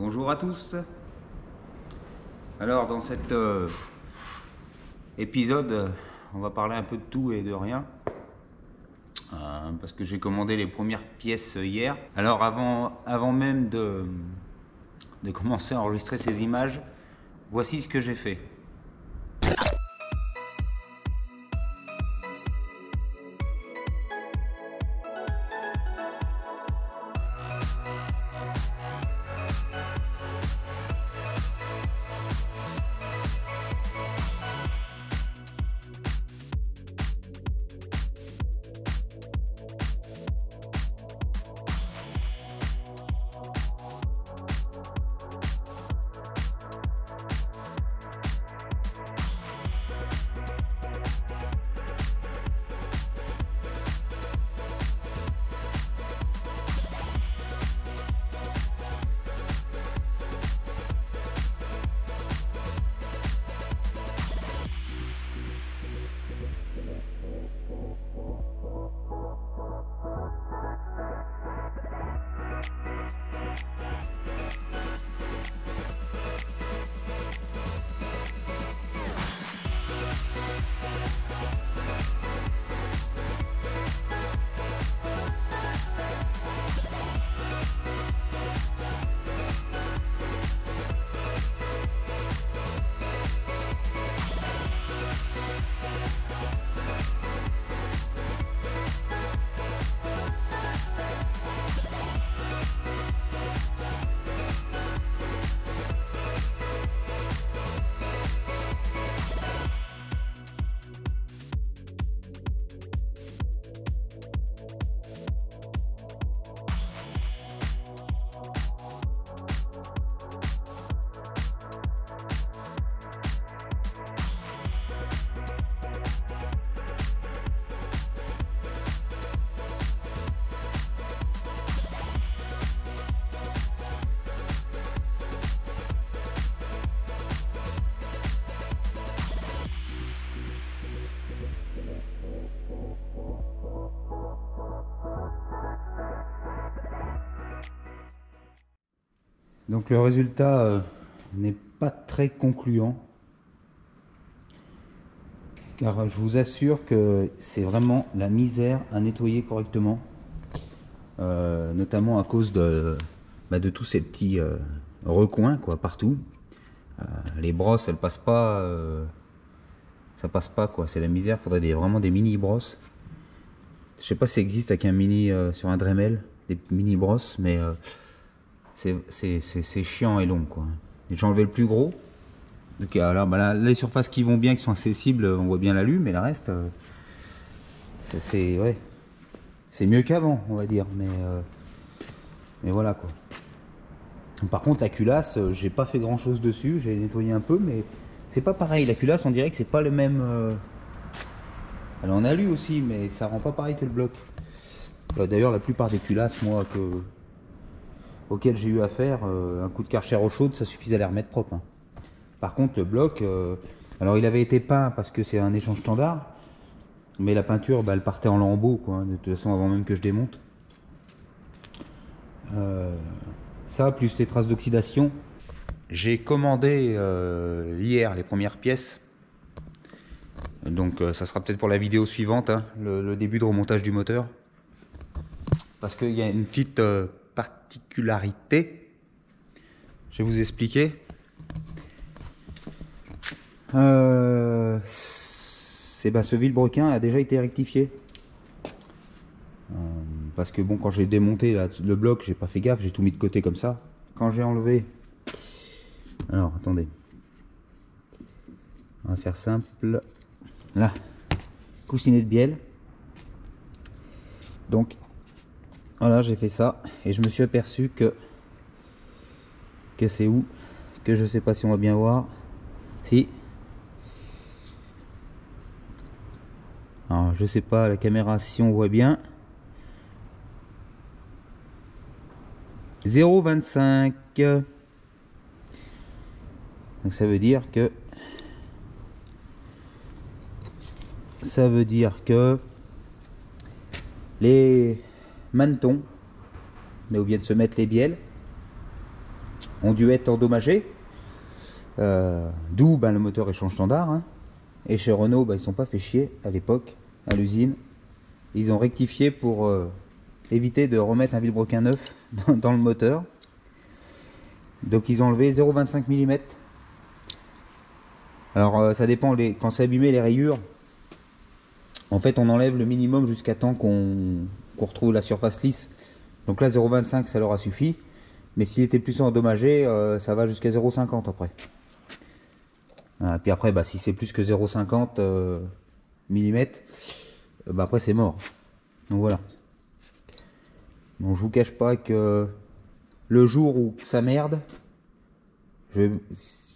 Bonjour à tous. Alors dans cet épisode, on va parler un peu de tout et de rien. Parce que j'ai commandé les premières pièces hier. Alors avant même de commencer à enregistrer ces images, voici ce que j'ai fait. Donc le résultat n'est pas très concluant, car je vous assure que c'est vraiment la misère à nettoyer correctement, notamment à cause de tous ces petits recoins quoi, partout. Les brosses elles passent pas, ça passe pas quoi, c'est la misère. Faudrait vraiment des mini brosses. Je sais pas si ça existe avec un mini sur un Dremel, des mini brosses, mais c'est chiant et long quoi. J'ai enlevé le plus gros. Donc alors, là, les surfaces qui vont bien, qui sont accessibles, on voit bien la lue, mais le reste, ouais, c'est mieux qu'avant, on va dire. Mais voilà quoi. Par contre, la culasse, j'ai pas fait grand chose dessus. J'ai nettoyé un peu, mais c'est pas pareil. La culasse, on dirait que c'est pas le même. Elle en a lu aussi, mais ça rend pas pareil que le bloc. D'ailleurs, la plupart des culasses, moi, auxquelles j'ai eu affaire, un coup de Karcher eau chaude, ça suffisait à les remettre propres. Hein. Par contre, le bloc, alors il avait été peint parce que c'est un échange standard, mais la peinture, elle partait en lambeaux, quoi, hein, de toute façon, avant même que je démonte. Ça, plus les traces d'oxydation. J'ai commandé hier les premières pièces. Donc ça sera peut-être pour la vidéo suivante, hein, le début de remontage du moteur. Parce qu'il y a une petite particularité. Je vais vous expliquer. Ce vilebrequin a déjà été rectifié. Parce que bon, quand j'ai démonté le bloc, j'ai pas fait gaffe, j'ai tout mis de côté comme ça. Quand j'ai enlevé... Alors, attendez. On va faire simple. Là, coussinet de bielle. Donc, voilà, j'ai fait ça. Et je me suis aperçu que c'est où? Que je sais pas si on va bien voir. Si. Alors, je sais pas, la caméra, si on voit bien. 0,25. Donc ça veut dire que les manetons là où viennent se mettre les bielles, ont dû être endommagés. D'où le moteur échange standard. Hein. Et chez Renault, ils ne sont pas fait chier à l'époque, à l'usine. Ils ont rectifié pour éviter de remettre un vilebrequin neuf dans le moteur. Donc ils ont enlevé 0,25 mm. Alors ça dépend, quand c'est abîmé les rayures, en fait on enlève le minimum jusqu'à temps qu'on retrouve la surface lisse. Donc là 0,25 ça leur a suffi. Mais s'il était plus endommagé, ça va jusqu'à 0,50 après. Puis après, si c'est plus que 0,50 mm, après c'est mort. Donc voilà. Donc je vous cache pas que le jour où ça merde,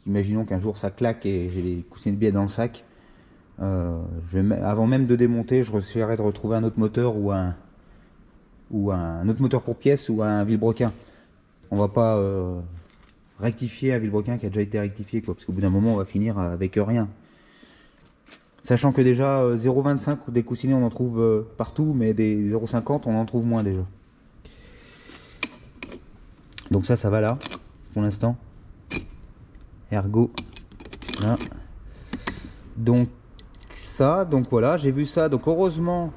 imaginons qu'un jour ça claque et j'ai les coussins de biais dans le sac, avant même de démonter, je essaierai de retrouver un autre moteur ou un autre moteur pour pièce ou un vilebrequin. On va pas rectifier un vilebrequin qui a déjà été rectifié, quoi, parce qu'au bout d'un moment on va finir avec rien. Sachant que déjà 0,25 des coussinets on en trouve partout, mais des 0,50 on en trouve moins déjà. Donc ça va là pour l'instant. Ergo là. Donc voilà, j'ai vu ça. Donc heureusement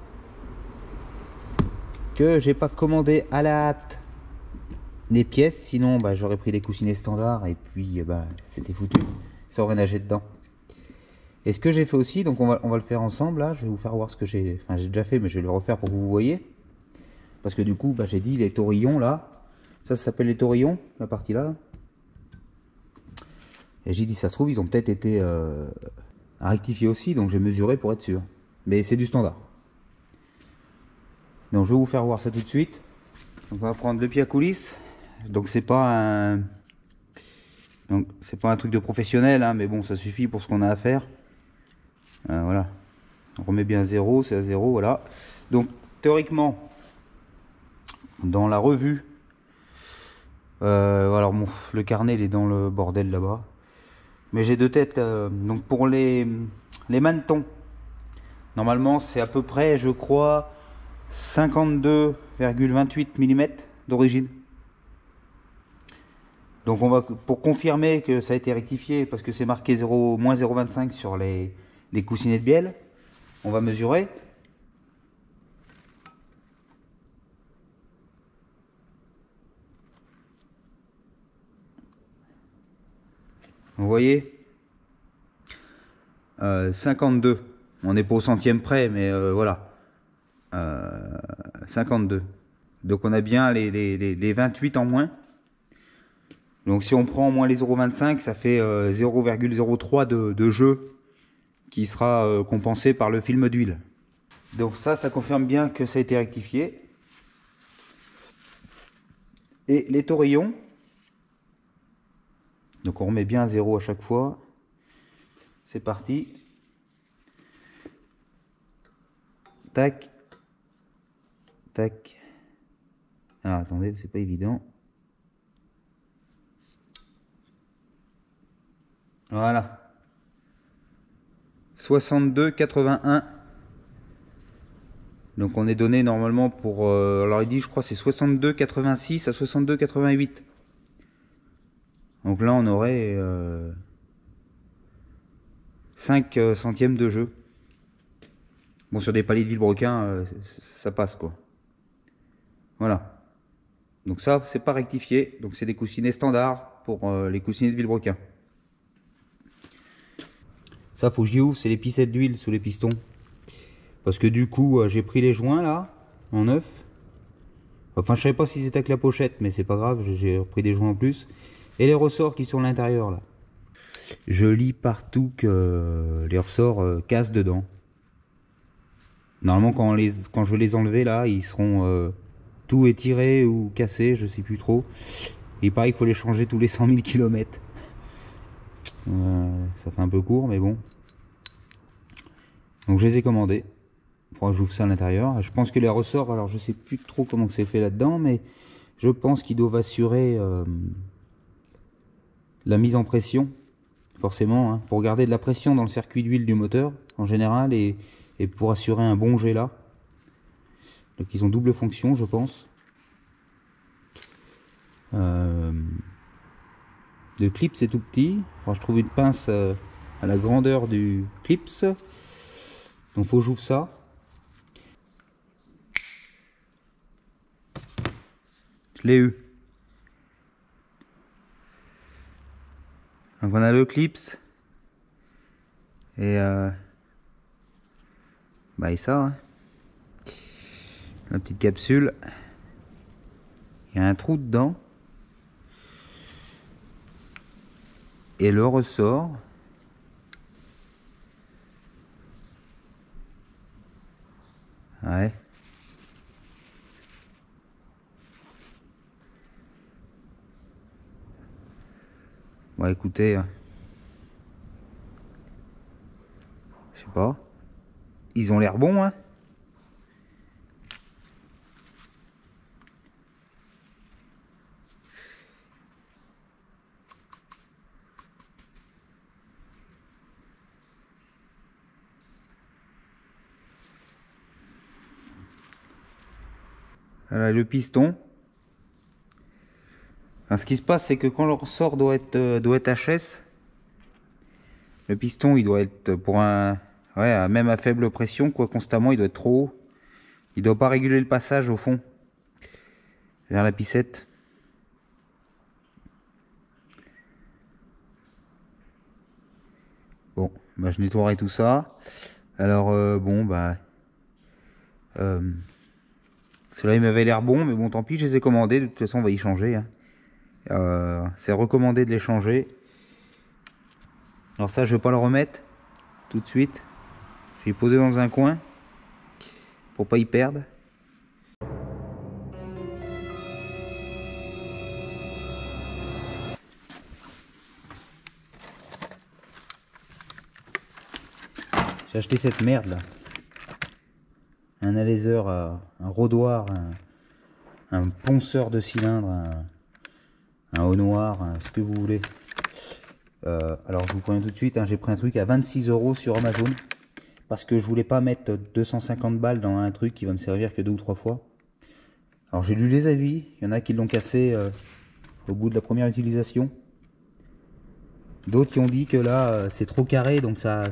que j'ai pas commandé à la hâte des pièces, sinon j'aurais pris des coussinets standards et puis c'était foutu, ça aurait nagé dedans. Et ce que j'ai fait aussi, donc on va le faire ensemble là, je vais vous faire voir ce que j'ai déjà fait, mais je vais le refaire pour que vous voyez, parce que du coup j'ai dit les taurillons là, ça s'appelle les taurillons, la partie là, et j'ai dit ça se trouve ils ont peut-être été à rectifier aussi, donc j'ai mesuré pour être sûr, mais c'est du standard. Donc je vais vous faire voir ça tout de suite. Donc on va prendre le pied à coulisses. Donc c'est pas un truc de professionnel, hein, mais bon ça suffit pour ce qu'on a à faire. Voilà, on remet bien à 0, c'est à 0, voilà. Donc théoriquement dans la revue, alors le carnet il est dans le bordel là-bas, mais j'ai deux têtes. Donc pour les manetons, normalement c'est à peu près, je crois, 52,28 mm d'origine. Donc on va, pour confirmer que ça a été rectifié, parce que c'est marqué moins 0,25 sur les coussinets de bielle, on va mesurer. Vous voyez, 52. On n'est pas au centième près, mais voilà. 52. Donc on a bien les 28 en moins. Donc si on prend moins les 0,25, ça fait 0,03 de jeu qui sera compensé par le film d'huile. Donc ça confirme bien que ça a été rectifié. Et les taurillons, donc on remet bien à 0 à chaque fois. C'est parti. Tac. Tac. Alors attendez, c'est pas évident. Voilà. 62,81. Donc on est donné normalement pour... alors il dit, je crois, c'est 62,86 à 62,88. Donc là on aurait 5 centièmes de jeu. Bon, sur des paliers de vilebrequin, ça passe quoi. Voilà. Donc ça, c'est pas rectifié. Donc c'est des coussinets standards pour les coussinets de vilebrequin. Ça, faut que j'y ouvre, c'est les pissettes d'huile sous les pistons. Parce que du coup, j'ai pris les joints là, en neuf. Enfin, je savais pas si c'était avec la pochette, mais c'est pas grave, j'ai repris des joints en plus. Et les ressorts qui sont à l'intérieur là. Je lis partout que les ressorts cassent dedans. Normalement, quand je vais les enlever là, ils seront tout étirés ou cassés, je sais plus trop. Et pareil, il faut les changer tous les 100 000 km. Ça fait un peu court, mais bon. Donc je les ai commandés. Il faudra que j'ouvre ça à l'intérieur. Je pense que les ressorts, alors je sais plus trop comment c'est fait là-dedans, mais je pense qu'ils doivent assurer la mise en pression, forcément, hein, pour garder de la pression dans le circuit d'huile du moteur en général et pour assurer un bon jet là. Donc ils ont double fonction, je pense. Le clip c'est tout petit. Enfin, je trouve une pince à la grandeur du clips. Donc faut que j'ouvre ça. Je l'ai eu. Donc on a le clips. Et bah et ça. Hein. La petite capsule. Il y a un trou dedans. Et le ressort. Ouais. Bon écoutez. Je sais pas. Ils ont l'air bons, hein. Voilà le piston. Alors, ce qui se passe, c'est que quand le ressort doit être HS, le piston il doit être pour un, ouais, même à faible pression, quoi, constamment, il doit être trop haut. Il doit pas réguler le passage au fond vers la piscette. Bon, bah, je nettoierai tout ça. Alors bon bah ceux-là ils m'avaient l'air bons, mais bon tant pis, je les ai commandés. De toute façon on va y changer. Hein. C'est recommandé de les changer. Alors ça je vais pas le remettre tout de suite. Je vais les poser dans un coin pour pas y perdre. J'ai acheté cette merde là. Un aléseur, un rôdoir, un ponceur de cylindre, un haut noir, ce que vous voulez. Alors je vous préviens tout de suite, hein, j'ai pris un truc à 26 € sur Amazon. Parce que je voulais pas mettre 250 balles dans un truc qui va me servir que 2 ou 3 fois. Alors j'ai lu les avis, il y en a qui l'ont cassé au bout de la première utilisation. D'autres qui ont dit que là c'est trop carré, donc ça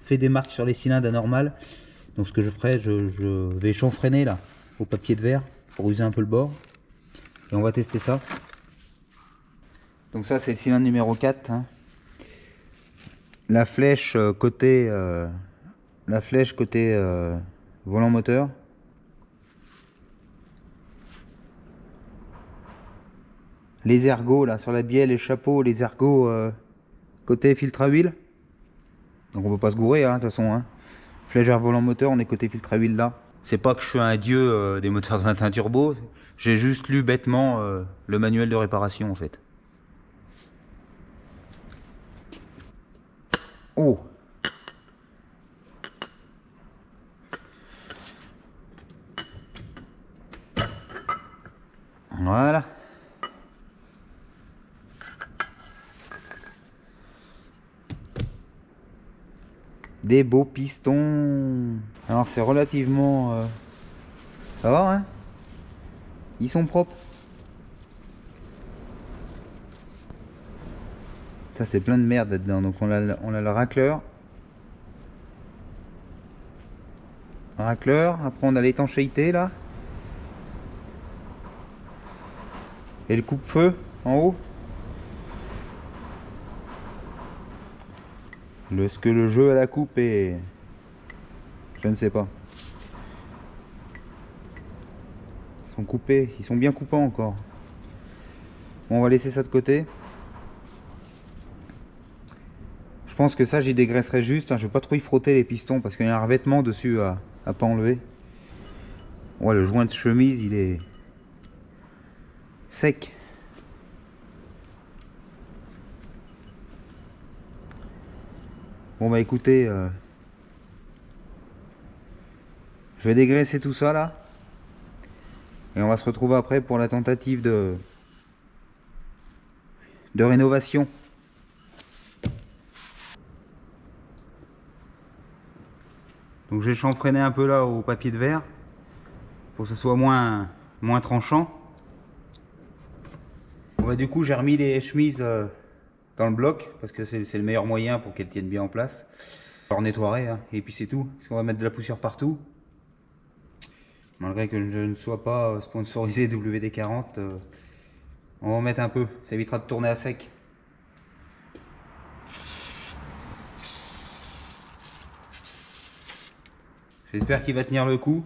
fait des marques sur les cylindres anormales. Donc ce que je ferai, je vais chanfreiner là au papier de verre pour user un peu le bord. Et on va tester ça. Donc ça c'est le cylindre numéro 4. Hein. La flèche côté volant moteur. Les ergots là sur la bielle, les chapeaux, les ergots côté filtre à huile. Donc on peut pas se gourer hein, de toute façon. Hein. Flèche vers volant moteur, on est côté filtre à huile là. C'est pas que je suis un dieu des moteurs 21 turbo. J'ai juste lu bêtement le manuel de réparation en fait. Oh! Voilà. Des beaux pistons. Alors c'est relativement... Ça va hein? Ils sont propres. Ça c'est plein de merde là-dedans. Donc on a le racleur. Racleur. Après on a l'étanchéité là. Et le coupe-feu en haut. Est-ce que le jeu à la coupe est... Je ne sais pas. Ils sont coupés. Ils sont bien coupants encore. Bon, on va laisser ça de côté. Je pense que ça j'y dégraisserai juste. Hein. Je vais pas trop y frotter les pistons parce qu'il y a un revêtement dessus à pas enlever. Ouais, le joint de chemise il est sec. Bon bah écoutez, je vais dégraisser tout ça là. Et on va se retrouver après pour la tentative de rénovation. Donc j'ai chanfreiné un peu là au papier de verre pour que ce soit moins tranchant. On bah, du coup, j'ai remis les chemises dans le bloc parce que c'est le meilleur moyen pour qu'elles tiennent bien en place. Je leur nettoierai hein, et puis c'est tout. Parce qu'on va mettre de la poussière partout. Malgré que je ne sois pas sponsorisé WD-40, on va en mettre un peu. Ça évitera de tourner à sec. J'espère qu'il va tenir le coup.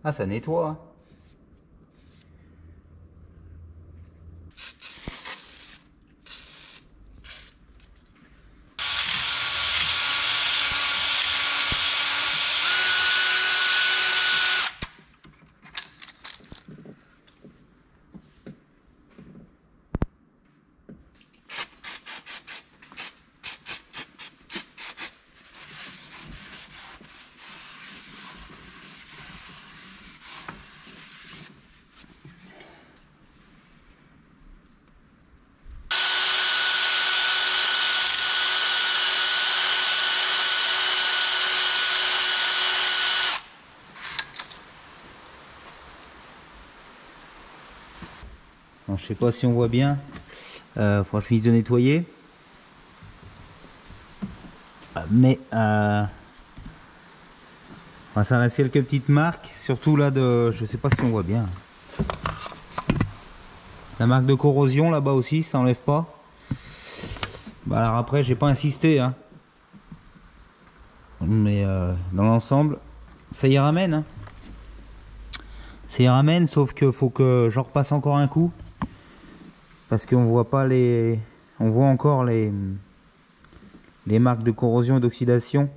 Ah, ça nettoie. Hein. Alors, je sais pas si on voit bien. Faudra que je finisse de nettoyer. Mais ça reste quelques petites marques, surtout là de, je sais pas si on voit bien. La marque de corrosion là-bas aussi, ça enlève pas. Bah alors après, j'ai pas insisté, hein. Mais dans l'ensemble, ça y ramène. Hein. Ça y ramène, sauf que faut que j'en repasse encore un coup. Parce qu'on voit pas les, on voit encore les marques de corrosion et d'oxydation.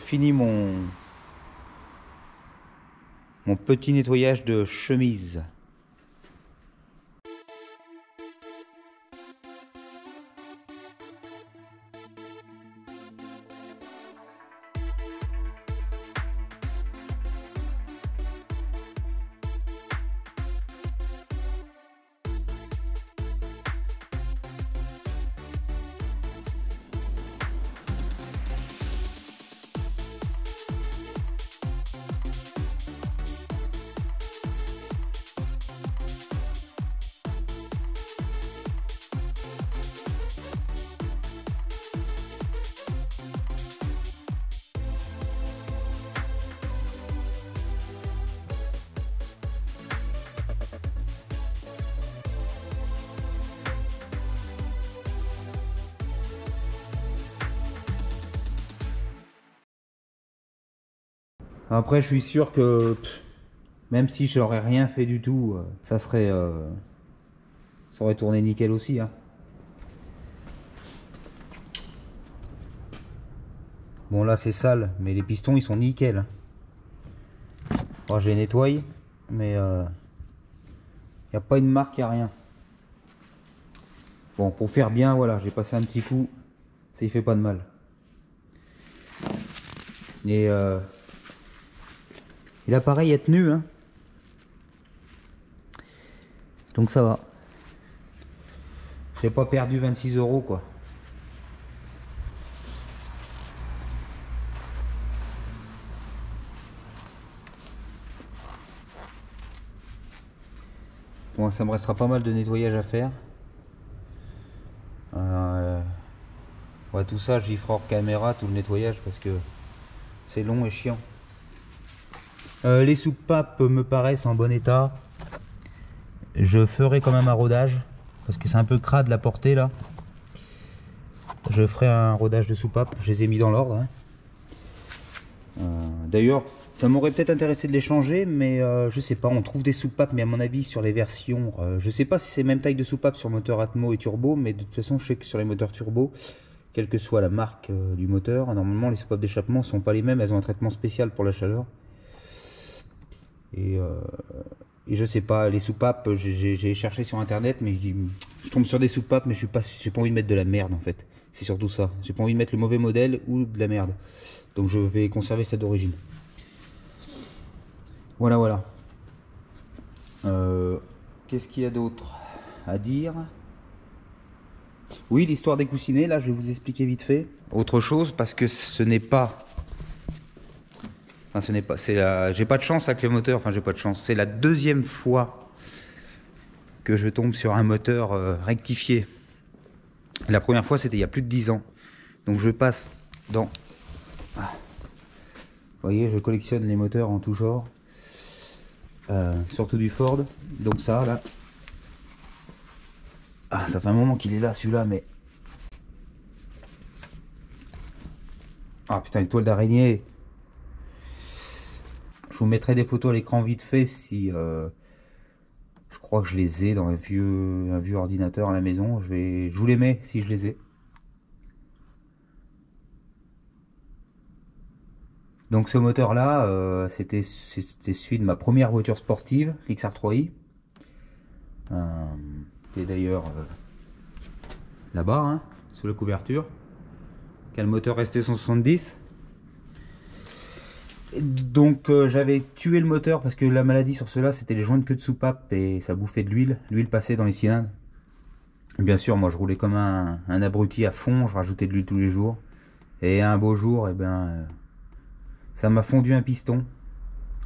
Fini mon petit nettoyage de chemise. Après, je suis sûr que même si j'aurais rien fait du tout, ça aurait tourné nickel aussi. Hein. Bon, là c'est sale, mais les pistons ils sont nickel. Moi, je les nettoie, mais il n'y a pas une marque, il n'y a rien. Bon, pour faire bien, voilà, j'ai passé un petit coup, ça y fait pas de mal. Et l'appareil est tenu, hein. Donc ça va. J'ai pas perdu 26 € quoi. Bon, ça me restera pas mal de nettoyage à faire. Ouais, tout ça, j'y ferai hors caméra, tout le nettoyage, parce que c'est long et chiant. Les soupapes me paraissent en bon état. Je ferai quand même un rodage, parce que c'est un peu crade la portée là. Je ferai un rodage de soupapes, je les ai mis dans l'ordre. Hein. D'ailleurs, ça m'aurait peut-être intéressé de les changer, mais je sais pas, on trouve des soupapes, mais à mon avis sur les versions, je sais pas si c'est même taille de soupape sur moteur Atmo et turbo, mais de toute façon je sais que sur les moteurs turbo, quelle que soit la marque du moteur. Normalement les soupapes d'échappement sont pas les mêmes, elles ont un traitement spécial pour la chaleur. Et je sais pas, les soupapes, j'ai cherché sur internet, mais je tombe sur des soupapes, mais j'ai pas envie de mettre de la merde en fait. C'est surtout ça. J'ai pas envie de mettre le mauvais modèle ou de la merde. Donc je vais conserver celle d'origine. Voilà, voilà. Qu'est-ce qu'il y a d'autre à dire? Oui, l'histoire des coussinets, là je vais vous expliquer vite fait. Autre chose, parce que ce n'est pas... Enfin, ce n'est pas... J'ai pas de chance avec les moteurs, enfin j'ai pas de chance. C'est la deuxième fois que je tombe sur un moteur rectifié. La première fois c'était il y a plus de 10 ans. Donc je passe dans... Ah. Vous voyez, je collectionne les moteurs en tout genre. Surtout du Ford. Donc ça là... Ah, ça fait un moment qu'il est là celui-là, mais... Ah putain, une toile d'araignée. Je vous mettrai des photos à l'écran vite fait si... je crois que je les ai dans un vieux ordinateur à la maison. Je vous les mets si je les ai. Donc ce moteur là, c'était celui de ma première voiture sportive, l'XR3i. Qui est d'ailleurs là-bas, hein, sous la couverture. Qui a le moteur ST170. Donc j'avais tué le moteur parce que la maladie sur cela c'était les joints de queue de soupape et ça bouffait de l'huile. L'huile passait dans les cylindres. Bien sûr, moi je roulais comme un abruti à fond, je rajoutais de l'huile tous les jours. Et un beau jour, eh ben, ça m'a fondu un piston.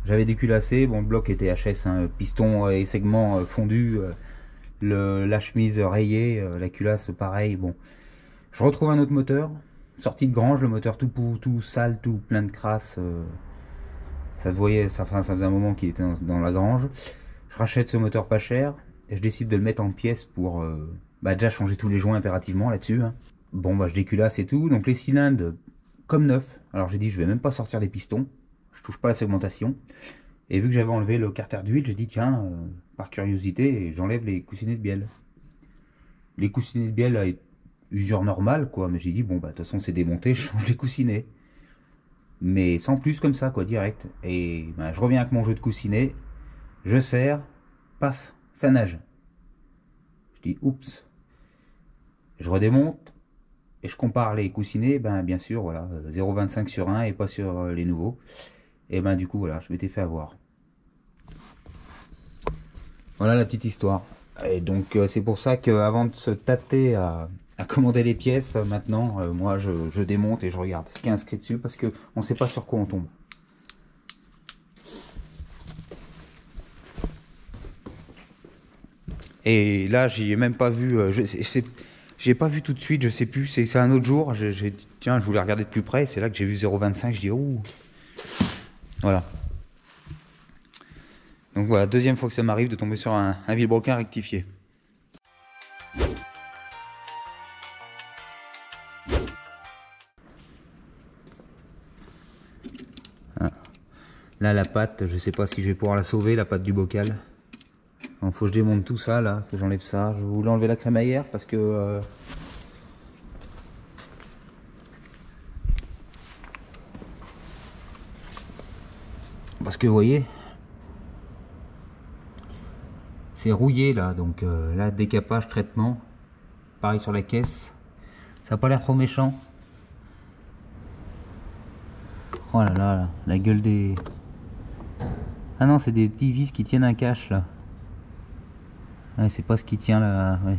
J'avais déculassé, bon le bloc était HS, hein, piston et segment fondu, la chemise rayée, la culasse pareil. Bon, je retrouve un autre moteur, sorti de grange, le moteur tout sale, tout plein de crasse. Ça voyait, ça faisait un moment qu'il était dans la grange. Je rachète ce moteur pas cher et je décide de le mettre en pièces pour déjà changer tous les joints impérativement là-dessus. Hein. Bon bah je déculasse et tout, donc les cylindres comme neuf. Alors j'ai dit je vais même pas sortir les pistons, je touche pas la segmentation. Et vu que j'avais enlevé le carter d'huile, j'ai dit tiens, par curiosité, j'enlève les coussinets de bielle. Les coussinets de bielle à usure normale quoi, mais j'ai dit bon bah de toute façon c'est démonté, je change les coussinets. Mais sans plus comme ça quoi, direct. Et ben, je reviens avec mon jeu de coussinets, je serre, paf, ça nage. Je dis oups. Je redémonte et je compare les coussinets, ben bien sûr voilà, 0,25 sur 1 et pas sur les nouveaux. Et ben du coup voilà, je m'étais fait avoir. Voilà la petite histoire. Et donc c'est pour ça qu'avant de se tâter à commander les pièces, maintenant moi je démonte et je regarde ce qui est inscrit dessus parce que on sait pas sur quoi on tombe. Et là j'ai même pas vu, j'ai pas vu tout de suite, je sais plus, c'est un autre jour, tiens je voulais regarder de plus près, c'est là que j'ai vu 0,25, je dis ouh. Voilà. Donc voilà, deuxième fois que ça m'arrive de tomber sur un vilebrequin rectifié. Là la patte, je sais pas si je vais pouvoir la sauver, la patte du bocal. Il faut que je démonte tout ça là, faut que j'enlève ça. Je voulais enlever la crémaillère parce que vous voyez, c'est rouillé là, donc là décapage, traitement, pareil sur la caisse. Ça n'a pas l'air trop méchant. Oh là là, la gueule des... Ah non, c'est des petits vis qui tiennent un cache là. Ouais, c'est pas ce qui tient là. Ouais.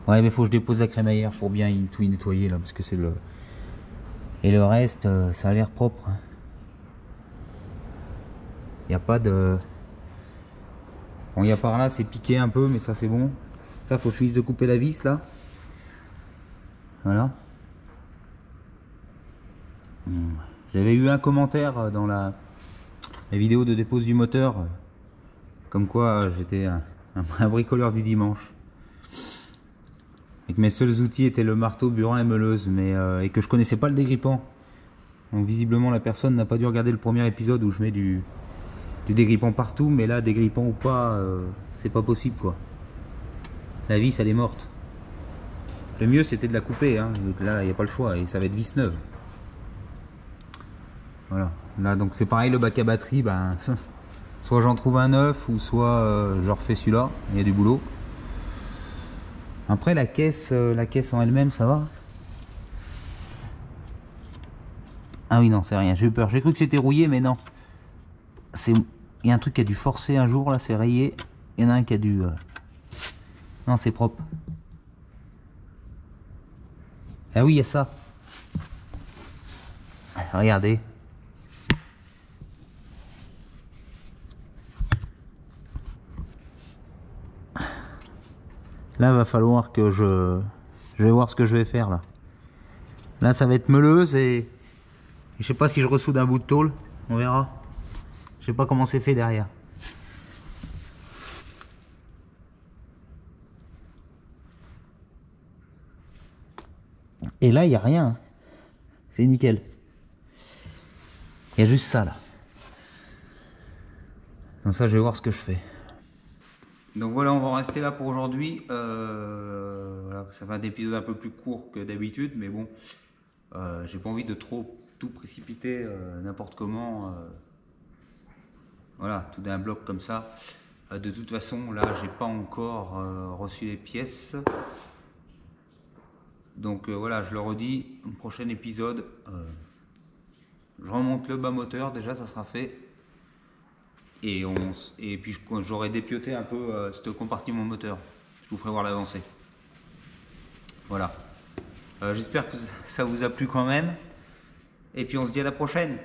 Ouais, mais faut que je dépose la crémaillère pour bien tout y nettoyer là, parce que c'est le... Et le reste, ça a l'air propre. Il n'y a pas de... Bon, il y a par là, c'est piqué un peu, mais ça c'est bon. Ça, faut que je finisse de couper la vis là. Voilà. J'avais eu un commentaire dans la vidéo de dépose du moteur, comme quoi j'étais un bricoleur du dimanche. Et que mes seuls outils étaient le marteau, burin et meuleuse, mais et que je connaissais pas le dégrippant. Donc visiblement la personne n'a pas dû regarder le premier épisode où je mets du dégrippant partout, mais là dégrippant ou pas, c'est pas possible quoi. La vis elle est morte. Le mieux c'était de la couper, hein. Là il n'y a pas le choix et ça va être vis neuve. Voilà, là donc c'est pareil, le bac à batterie, ben, soit j'en trouve un neuf ou soit je refais celui-là, il y a du boulot. Après la caisse en elle-même ça va. Ah oui non c'est rien, j'ai eu peur, j'ai cru que c'était rouillé mais non. Il y a un truc qui a dû forcer un jour là, c'est rayé, il y en a un qui a dû... Non c'est propre. Ah oui il y a ça. Regardez. Là, va falloir que je vais voir ce que je vais faire là. Là, ça va être meuleuse et je sais pas si je ressoude un bout de tôle. On verra. Je sais pas comment c'est fait derrière. Et là, il n'y a rien. C'est nickel. Il y a juste ça là. Donc ça, je vais voir ce que je fais. Donc voilà, on va en rester là pour aujourd'hui. Voilà, ça fait un épisode un peu plus court que d'habitude, mais bon, j'ai pas envie de trop tout précipiter n'importe comment. Voilà, tout d'un bloc comme ça. De toute façon, là, j'ai pas encore reçu les pièces. Donc voilà, je le redis, un prochain épisode, je remonte le bas moteur, déjà ça sera fait. Et puis j'aurai dépioté un peu ce compartiment moteur. Je vous ferai voir l'avancée. Voilà. J'espère que ça vous a plu quand même. Et puis on se dit à la prochaine.